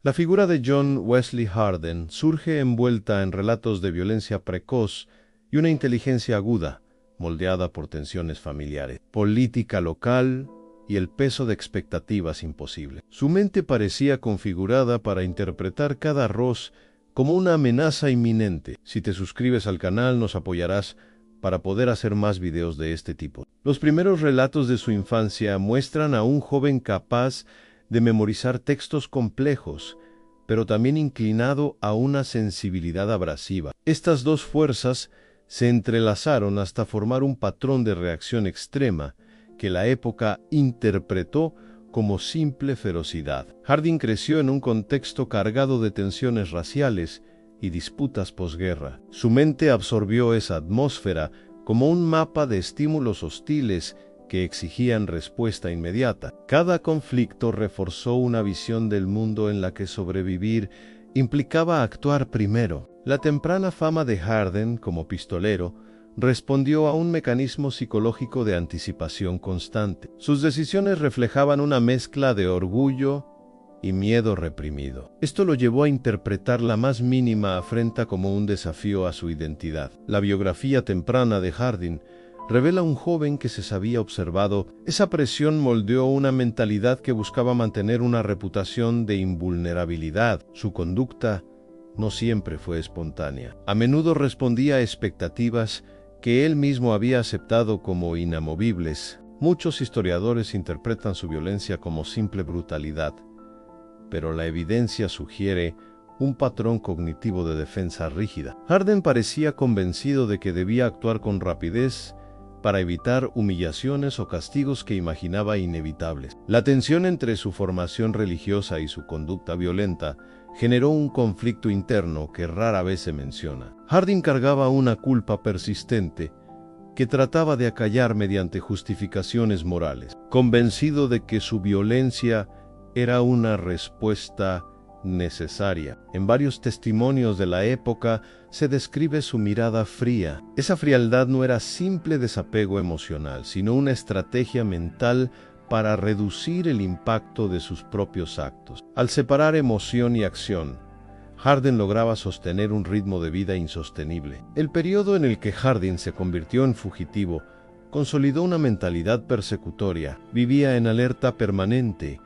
La figura de John Wesley Hardin surge envuelta en relatos de violencia precoz y una inteligencia aguda, moldeada por tensiones familiares, política local y el peso de expectativas imposibles. Su mente parecía configurada para interpretar cada arroz como una amenaza inminente. Si te suscribes al canal, nos apoyarás para poder hacer más videos de este tipo. Los primeros relatos de su infancia muestran a un joven capaz de memorizar textos complejos, pero también inclinado a una sensibilidad abrasiva. Estas dos fuerzas se entrelazaron hasta formar un patrón de reacción extrema que la época interpretó como simple ferocidad. Hardin creció en un contexto cargado de tensiones raciales y disputas posguerra. Su mente absorbió esa atmósfera como un mapa de estímulos hostiles que exigían respuesta inmediata. Cada conflicto reforzó una visión del mundo en la que sobrevivir implicaba actuar primero. La temprana fama de Hardin como pistolero respondió a un mecanismo psicológico de anticipación constante. Sus decisiones reflejaban una mezcla de orgullo y miedo reprimido. Esto lo llevó a interpretar la más mínima afrenta como un desafío a su identidad. La biografía temprana de Hardin revela un joven que se sabía observado. Esa presión moldeó una mentalidad que buscaba mantener una reputación de invulnerabilidad. Su conducta no siempre fue espontánea. A menudo respondía a expectativas que él mismo había aceptado como inamovibles. Muchos historiadores interpretan su violencia como simple brutalidad, pero la evidencia sugiere un patrón cognitivo de defensa rígida. Hardin parecía convencido de que debía actuar con rapidez para evitar humillaciones o castigos que imaginaba inevitables. La tensión entre su formación religiosa y su conducta violenta generó un conflicto interno que rara vez se menciona. Hardin cargaba una culpa persistente que trataba de acallar mediante justificaciones morales, convencido de que su violencia era una respuesta necesaria. En varios testimonios de la época se describe su mirada fría. Esa frialdad no era simple desapego emocional, sino una estrategia mental para reducir el impacto de sus propios actos. Al separar emoción y acción, Hardin lograba sostener un ritmo de vida insostenible. El periodo en el que Hardin se convirtió en fugitivo consolidó una mentalidad persecutoria. Vivía en alerta permanente,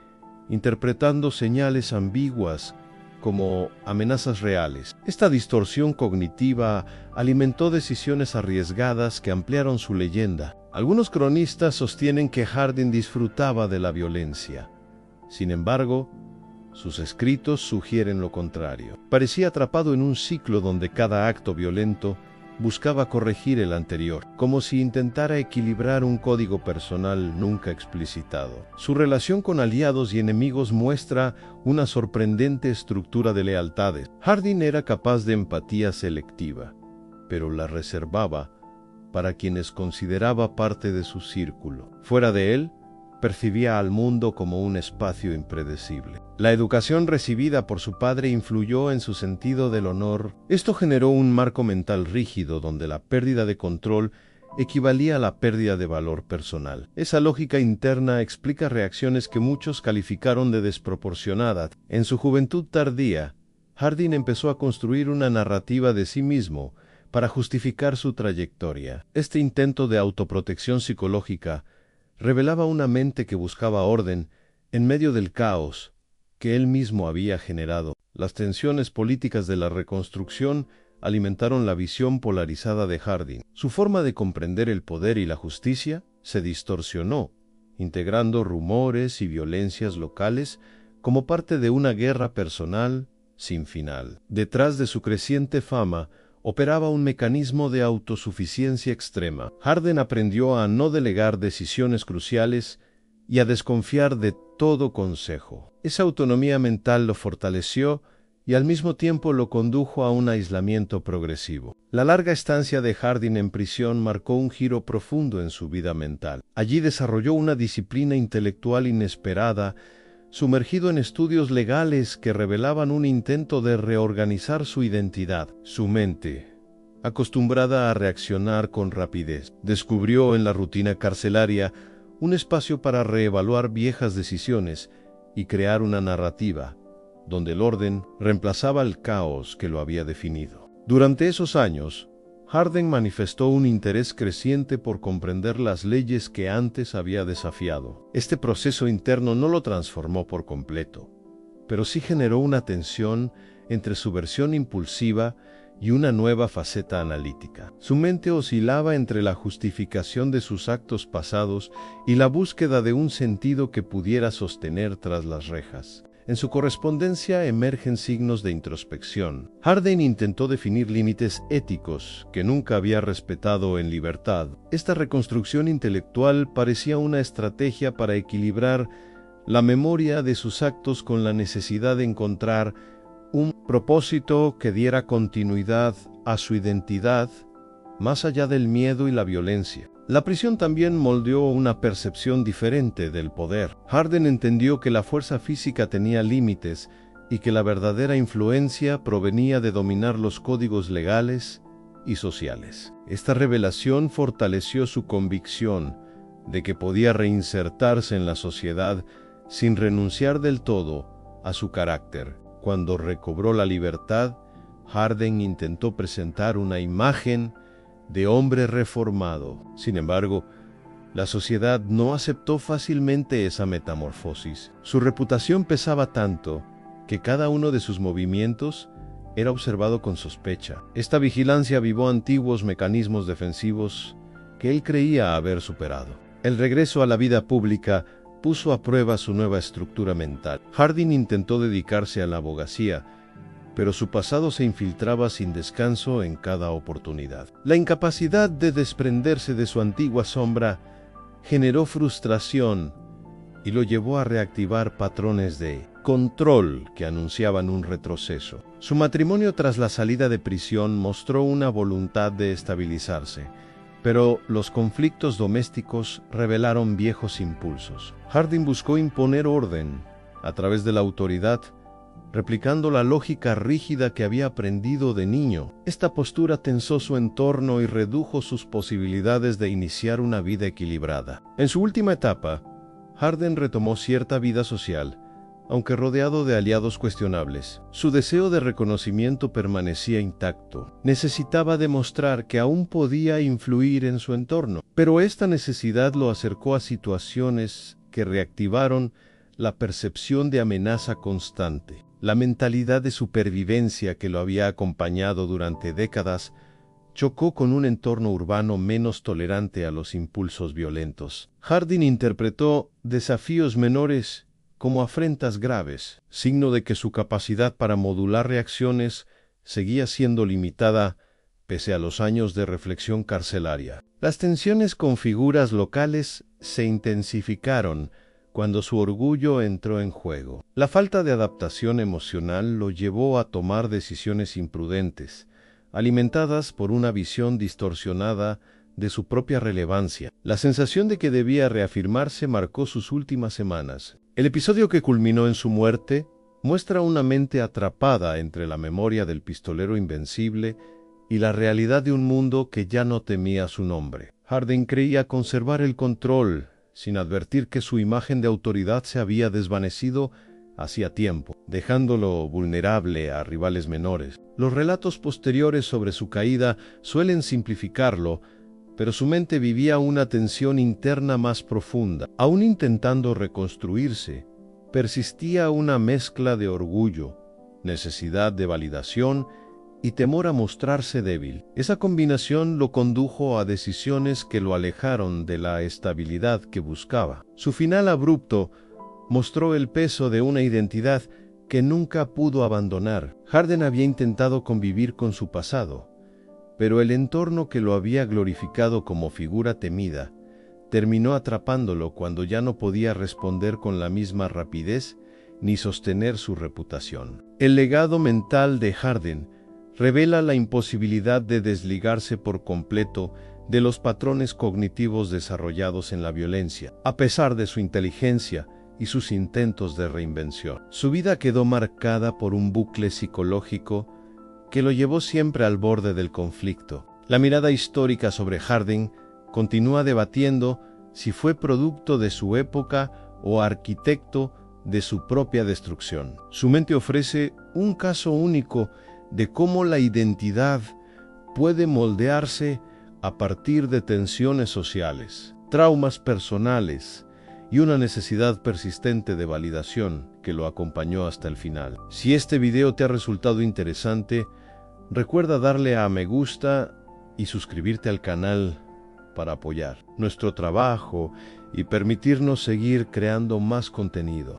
interpretando señales ambiguas como amenazas reales. Esta distorsión cognitiva alimentó decisiones arriesgadas que ampliaron su leyenda. Algunos cronistas sostienen que Hardin disfrutaba de la violencia. Sin embargo, sus escritos sugieren lo contrario. Parecía atrapado en un ciclo donde cada acto violento buscaba corregir el anterior, como si intentara equilibrar un código personal nunca explicitado. Su relación con aliados y enemigos muestra una sorprendente estructura de lealtades. Hardin era capaz de empatía selectiva, pero la reservaba para quienes consideraba parte de su círculo. Fuera de él, percibía al mundo como un espacio impredecible. La educación recibida por su padre influyó en su sentido del honor. Esto generó un marco mental rígido donde la pérdida de control equivalía a la pérdida de valor personal. Esa lógica interna explica reacciones que muchos calificaron de desproporcionadas. En su juventud tardía, Hardin empezó a construir una narrativa de sí mismo para justificar su trayectoria. Este intento de autoprotección psicológica revelaba una mente que buscaba orden en medio del caos que él mismo había generado. Las tensiones políticas de la reconstrucción alimentaron la visión polarizada de Hardin. Su forma de comprender el poder y la justicia se distorsionó, integrando rumores y violencias locales como parte de una guerra personal sin final. Detrás de su creciente fama operaba un mecanismo de autosuficiencia extrema. Hardin aprendió a no delegar decisiones cruciales y a desconfiar de todo consejo. Esa autonomía mental lo fortaleció y al mismo tiempo lo condujo a un aislamiento progresivo. La larga estancia de Hardin en prisión marcó un giro profundo en su vida mental. Allí desarrolló una disciplina intelectual inesperada, sumergido en estudios legales que revelaban un intento de reorganizar su identidad. Su mente, acostumbrada a reaccionar con rapidez, descubrió en la rutina carcelaria un espacio para reevaluar viejas decisiones y crear una narrativa donde el orden reemplazaba el caos que lo había definido. Durante esos años, Harding manifestó un interés creciente por comprender las leyes que antes había desafiado. Este proceso interno no lo transformó por completo, pero sí generó una tensión entre su versión impulsiva y una nueva faceta analítica. Su mente oscilaba entre la justificación de sus actos pasados y la búsqueda de un sentido que pudiera sostener tras las rejas. En su correspondencia emergen signos de introspección. Harding intentó definir límites éticos que nunca había respetado en libertad. Esta reconstrucción intelectual parecía una estrategia para equilibrar la memoria de sus actos con la necesidad de encontrar un propósito que diera continuidad a su identidad, más allá del miedo y la violencia. La prisión también moldeó una percepción diferente del poder. Harding entendió que la fuerza física tenía límites y que la verdadera influencia provenía de dominar los códigos legales y sociales. Esta revelación fortaleció su convicción de que podía reinsertarse en la sociedad sin renunciar del todo a su carácter. Cuando recobró la libertad, Harding intentó presentar una imagen de hombre reformado. Sin embargo, la sociedad no aceptó fácilmente esa metamorfosis. Su reputación pesaba tanto que cada uno de sus movimientos era observado con sospecha. Esta vigilancia avivó antiguos mecanismos defensivos que él creía haber superado. El regreso a la vida pública puso a prueba su nueva estructura mental. Harding intentó dedicarse a la abogacía, pero su pasado se infiltraba sin descanso en cada oportunidad. La incapacidad de desprenderse de su antigua sombra generó frustración y lo llevó a reactivar patrones de control que anunciaban un retroceso. Su matrimonio tras la salida de prisión mostró una voluntad de estabilizarse, pero los conflictos domésticos revelaron viejos impulsos. Harding buscó imponer orden a través de la autoridad, replicando la lógica rígida que había aprendido de niño. Esta postura tensó su entorno y redujo sus posibilidades de iniciar una vida equilibrada. En su última etapa, Harding retomó cierta vida social, aunque rodeado de aliados cuestionables. Su deseo de reconocimiento permanecía intacto. Necesitaba demostrar que aún podía influir en su entorno, pero esta necesidad lo acercó a situaciones que reactivaron la percepción de amenaza constante. La mentalidad de supervivencia que lo había acompañado durante décadas chocó con un entorno urbano menos tolerante a los impulsos violentos. Harding interpretó desafíos menores como afrentas graves, signo de que su capacidad para modular reacciones seguía siendo limitada pese a los años de reflexión carcelaria. Las tensiones con figuras locales se intensificaron cuando su orgullo entró en juego. La falta de adaptación emocional lo llevó a tomar decisiones imprudentes, alimentadas por una visión distorsionada de su propia relevancia. La sensación de que debía reafirmarse marcó sus últimas semanas. El episodio que culminó en su muerte muestra una mente atrapada entre la memoria del pistolero invencible y la realidad de un mundo que ya no temía su nombre. Harding creía conservar el control, sin advertir que su imagen de autoridad se había desvanecido hacía tiempo, dejándolo vulnerable a rivales menores. Los relatos posteriores sobre su caída suelen simplificarlo, pero su mente vivía una tensión interna más profunda. Aún intentando reconstruirse, persistía una mezcla de orgullo, necesidad de validación y temor a mostrarse débil. Esa combinación lo condujo a decisiones que lo alejaron de la estabilidad que buscaba. Su final abrupto mostró el peso de una identidad que nunca pudo abandonar. Harding había intentado convivir con su pasado, pero el entorno que lo había glorificado como figura temida terminó atrapándolo cuando ya no podía responder con la misma rapidez ni sostener su reputación. El legado mental de Harding revela la imposibilidad de desligarse por completo de los patrones cognitivos desarrollados en la violencia, a pesar de su inteligencia y sus intentos de reinvención. Su vida quedó marcada por un bucle psicológico que lo llevó siempre al borde del conflicto. La mirada histórica sobre Harding continúa debatiendo si fue producto de su época o arquitecto de su propia destrucción. Su mente ofrece un caso único de cómo la identidad puede moldearse a partir de tensiones sociales, traumas personales y una necesidad persistente de validación que lo acompañó hasta el final. Si este video te ha resultado interesante, recuerda darle a me gusta y suscribirte al canal para apoyar nuestro trabajo y permitirnos seguir creando más contenido.